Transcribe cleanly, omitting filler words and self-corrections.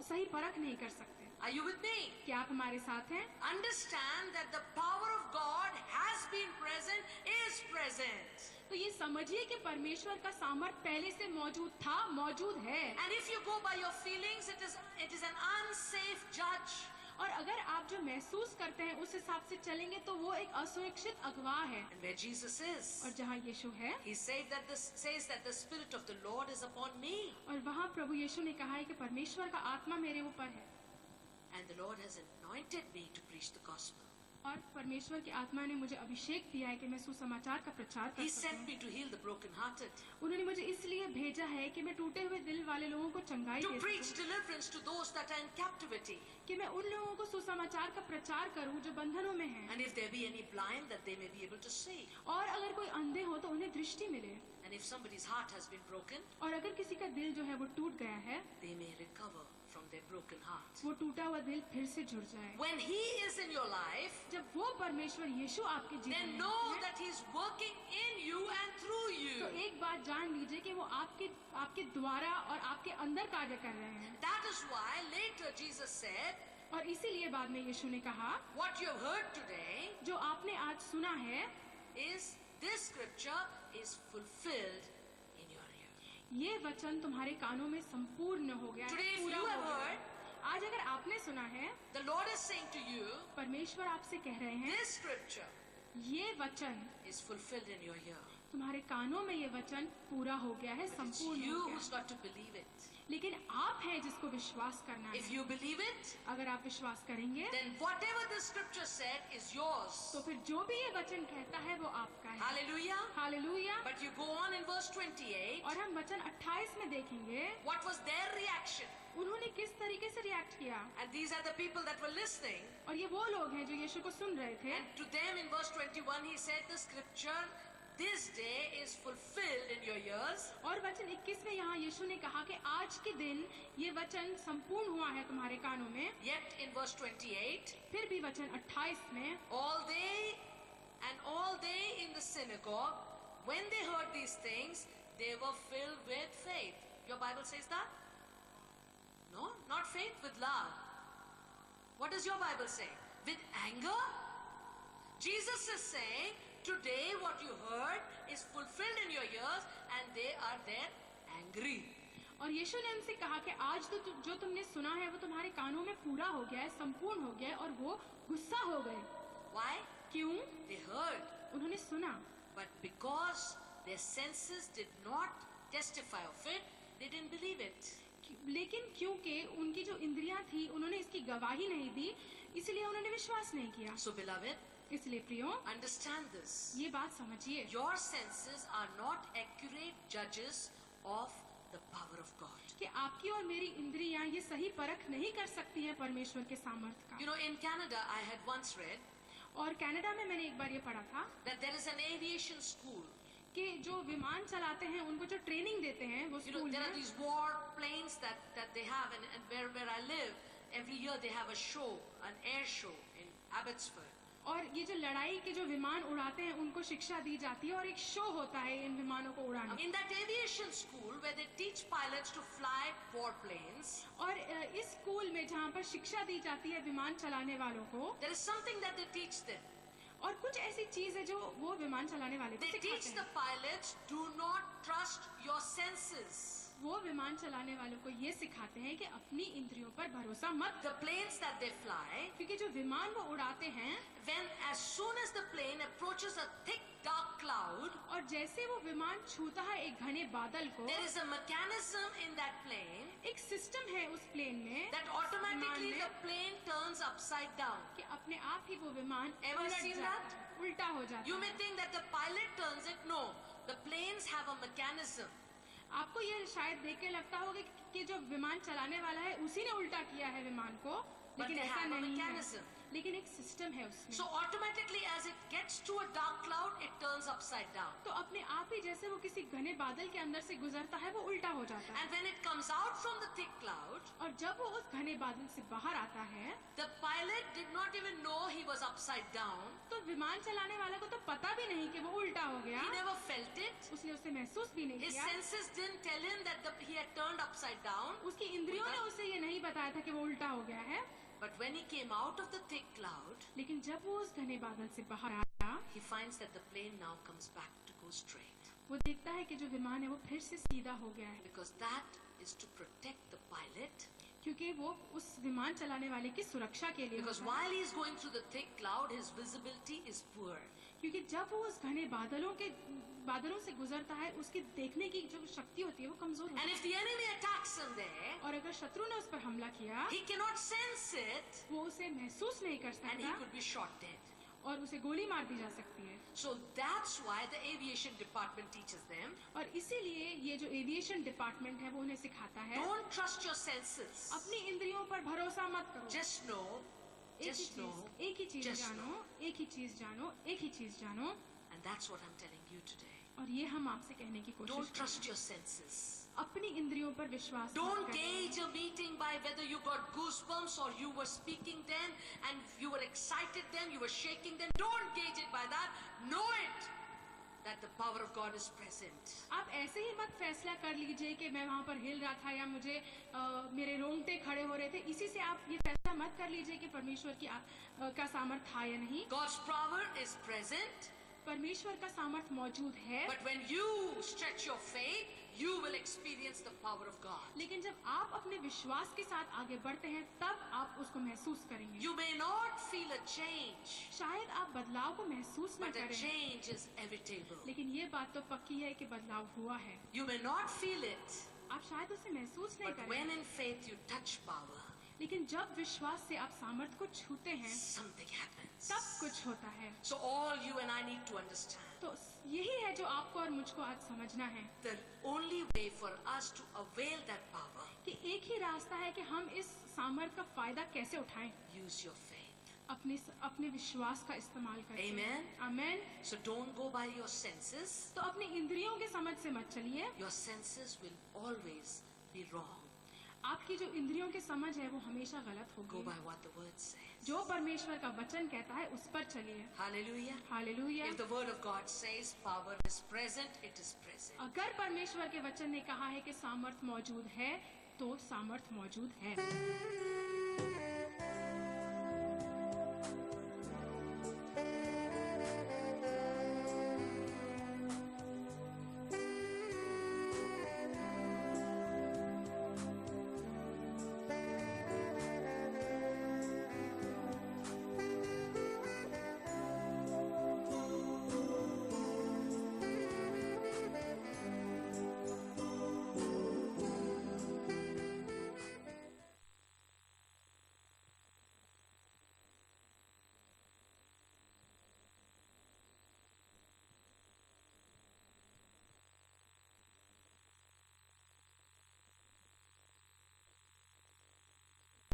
सही परख नहीं कर सकते। Are you with me? क्या आप हमारे साथ हैं? Understand that the power of God has been present, is present. तो ये समझिए कि परमेश्वर का सामर्थ पहले से मौजूद था, मौजूद है। And if you go by your feelings, it is an unsafe judge. और अगर आप जो महसूस करते हैं उस हिसाब से चलेंगे तो वो एक असुरक्षित अगवा है। And where Jesus is, और जहाँ यीशु है, He says that the Spirit of the Lord is upon me. और वहाँ प्रभु यीशु ने कहा है कि परमेश्वर का आत्मा मेरे ऊपर है। And the Lord has anointed me to preach the gospel. और परमेश्वर की आत्मा ने मुझे अभिषेक दिया है कि मैं सुसमाचार का प्रचार कर He सकूं। sent me to heal the brokenhearted, उन्होंने मुझे इसलिए भेजा है कि मैं टूटे हुए दिल वाले लोगों को चंगाई to दे preach सकूं, deliverance to those that are in captivity. कि मैं उन लोगों को सुसमाचार का प्रचार करूं जो बंधनों में हैं। And if there be any blind, that they may be able to see. और अगर कोई अंधे हो तो उन्हें दृष्टि मिले। And if somebody's heart has been broken, और अगर किसी का दिल जो है वो टूट गया है, they may recover from their broken heart. वो टूटा हुआ दिल फिर से जुड़ जाए। When He is in your life, जब वो परमेश्वर यीशु आपके जीवन then में know है, that He's working in you and through तो you. एक बात जान लीजिए कि वो आपके द्वारा और आपके अंदर कार्य कर रहे हैं। That is why later Jesus said, और इसीलिए बाद में यीशु ने कहा, what you have heard today जो आपने आज सुना है, is this scripture is fulfilled in your ear. ये वचन तुम्हारे कानों में संपूर्ण हो गया है, Today if पूरा you हो have गया है। heard, आज अगर आपने सुना है, the Lord is saying to you, परमेश्वर आपसे कह रहे हैं, this scripture ये वचन is fulfilled in your ear. तुम्हारे कानों में ये वचन पूरा हो गया है, But it's संपूर्ण you हो गया who's है। got to believe it. लेकिन आप हैं जिसको विश्वास करना If है। you believe it, अगर आप विश्वास करेंगे, then whatever the scripture said is yours. तो फिर जो भी ये वचन कहता है वो आपका है। Hallelujah. Hallelujah. But you go on in verse 28. और हम वचन 28 में देखेंगे What was their reaction? उन्होंने किस तरीके से रिएक्ट किया। And these are the people that were listening. और ये वो लोग हैं जो यीशु को सुन रहे थे। And to them in verse 21 he said, the scripture this day is fulfilled in your ears. और वचन 21 में यहाँ यीशु ने कहा कि आज के दिन ये वचन संपूर्ण हुआ है तुम्हारे कानों में। Yet in verse 28, फिर भी वचन 28 में, all they in the synagogue, when they heard these things, they were filled with faith. Your Bible says that? No, not faith, with love. What does your Bible say? With anger? Jesus is saying, today what you heard is fulfilled in your ears, and they are there angry. और यीशु ने उनसे कहा कि आज तो जो तुमने सुना है वो तुम्हारे कानों में पूरा हो गया है, संपूर्ण हो गया है, और वो गुस्सा हो गए। Why? क्यों? They heard, उन्होंने सुना, but because their senses did not testify of it, they didn't believe it. लेकिन क्योंकि उनकी जो इंद्रियां थी उन्होंने इसकी गवाही नहीं दी, इसलिए उन्होंने विश्वास नहीं किया। So beloved, इसलिए प्रियो, understand this. ये बात समझिए, Your senses are not accurate judges of the power of God. कि आपकी और मेरी इंद्रियां ये सही परख नहीं कर सकती हैं परमेश्वर के सामर्थ्य का। You know, in Canada, I had once read और कनाडा में मैंने एक बार ये पढ़ा था that there is an aviation school. कि जो विमान चलाते हैं उनको जो ट्रेनिंग देते हैं वो You know, school there are में, these war planes that they have, and where I live, every year they have a show, an air show in Abbotsford. और ये जो लड़ाई के जो विमान उड़ाते हैं उनको शिक्षा दी जाती है और एक शो होता है इन विमानों को उड़ाने। In that aviation school where they teach pilots to fly warplanes, और इस स्कूल में जहाँ पर शिक्षा दी जाती है विमान चलाने वालों को, there is something that they teach them. और कुछ ऐसी चीज है जो वो विमान चलाने वाले को They teach सिखाते the हैं। pilots, do not trust your senses. वो विमान चलाने वालों को ये सिखाते हैं कि अपनी इंद्रियों पर भरोसा मत The planes that they fly, क्योंकि जो विमान वो उड़ाते हैं, when as soon as the plane approaches a thick dark cloud, और जैसे वो विमान छूता है एक घने बादल को, there is a mechanism in that plane एक सिस्टम है उस प्लेन में that automatically विमान the में, plane turns upside down. कि अपने आप ही वो विमान Ever उलट seen जाता that? है, उल्टा हो जाता You है। may think that the pilot turns it. No, the planes have a mechanism. आपको ये शायद देख के लगता होगा कि जो विमान चलाने वाला है उसी ने उल्टा किया है विमान को, But लेकिन they ऐसा have a नहीं है। mechanism. लेकिन एक सिस्टम है उसमें। So automatically as it gets to a dark cloud, it turns upside down. तो अपने आप ही जैसे वो किसी घने बादल के अंदर से गुजरता है वो उल्टा हो जाता है। And when it comes out from the thick cloud, और जब वो उस घने बादल से बाहर आता है, the pilot did not even know he was upside down. तो विमान चलाने वाले को तो पता भी नहीं कि वो उल्टा हो गया। He never felt it. उसने उसे महसूस भी नहीं His किया। senses didn't tell him that he had turned upside down. उसकी इंद्रियों ने उसे ये नहीं बताया था कि वो उल्टा हो गया है, But when he came out of the thick cloud, लेकिन जब वो उस घने बादल से बाहर आया, he finds that the plane now comes back to go straight. वो देखता है कि जो विमान है वो फिर से सीधा हो गया है, Because that is to protect the pilot. क्योंकि वो उस विमान चलाने वाले की सुरक्षा के लिए Because होता है। while he is going through the thick cloud, his visibility is poor. क्योंकि जब वो उस घने बादलों से गुजरता है, उसकी देखने की जो शक्ति होती है वो कमजोर होती And if the enemy attacks him there, है, और अगर शत्रु ने उस पर हमला किया, he cannot sense it वो उसे महसूस नहीं कर and he सकता could be shot dead. और उसे गोली मार दी जा सकती है। So that's why the aviation department teaches them, और इसीलिए ये जो एविएशन डिपार्टमेंट है वो उन्हें सिखाता है, don't trust your senses. अपनी इंद्रियों पर भरोसा मत करो, Just know, एक ही चीज just जानो, know. एक ही चीज जानो, एक ही चीज जानो। And that's what I'm telling you today. और ये हम आपसे कहने की कोशिश Don't करते trust हैं। your senses. अपनी इंद्रियों पर विश्वास मत Don't करो। gauge a meeting by whether you got goosebumps or you were speaking then and you were excited then, you were shaking then. Don't gauge it by that. Know it that the power of God is present. आप ऐसे ही मत फैसला कर लीजिए कि मैं वहाँ पर हिल रहा था या मुझे मेरे रोंगटे खड़े हो रहे थे। इसी से आप ये फैसला मत कर लीजिए कि परमेश्वर का सामर्थ था या नहीं। God's power is present, परमेश्वर का सामर्थ मौजूद है, but when you stretch your faith, you will experience the power of God. लेकिन जब आप अपने विश्वास के साथ आगे बढ़ते हैं तब आप उसको महसूस करेंगे। You may not feel a change, शायद आप बदलाव को महसूस न but a करें, change is inevitable. लेकिन ये बात तो पक्की है कि बदलाव हुआ है। You may not feel it, आप शायद उसे महसूस नहीं but when करें, in faith you touch power, लेकिन जब विश्वास से आप सामर्थ को छूते हैं something happens. तब कुछ होता है। So all you and I need to understand, तो यही है जो आपको और मुझको आज समझना है the only way for us to avail that power, कि एक ही रास्ता है कि हम इस सामर्थ का फायदा कैसे उठाएं, use your faith. अपने विश्वास का इस्तेमाल करके। Amen. Amen. So don't go by your senses. तो अपनी इंद्रियों के समझ से मत चलिए। Your senses will always be wrong. आपकी जो इंद्रियों की समझ है वो हमेशा गलत Go होगी। by what the word says. जो परमेश्वर का वचन कहता है उस पर चलिए। Hallelujah. Hallelujah. If the word of God says power is present, it is present. अगर परमेश्वर के वचन ने कहा है कि सामर्थ मौजूद है तो सामर्थ मौजूद है।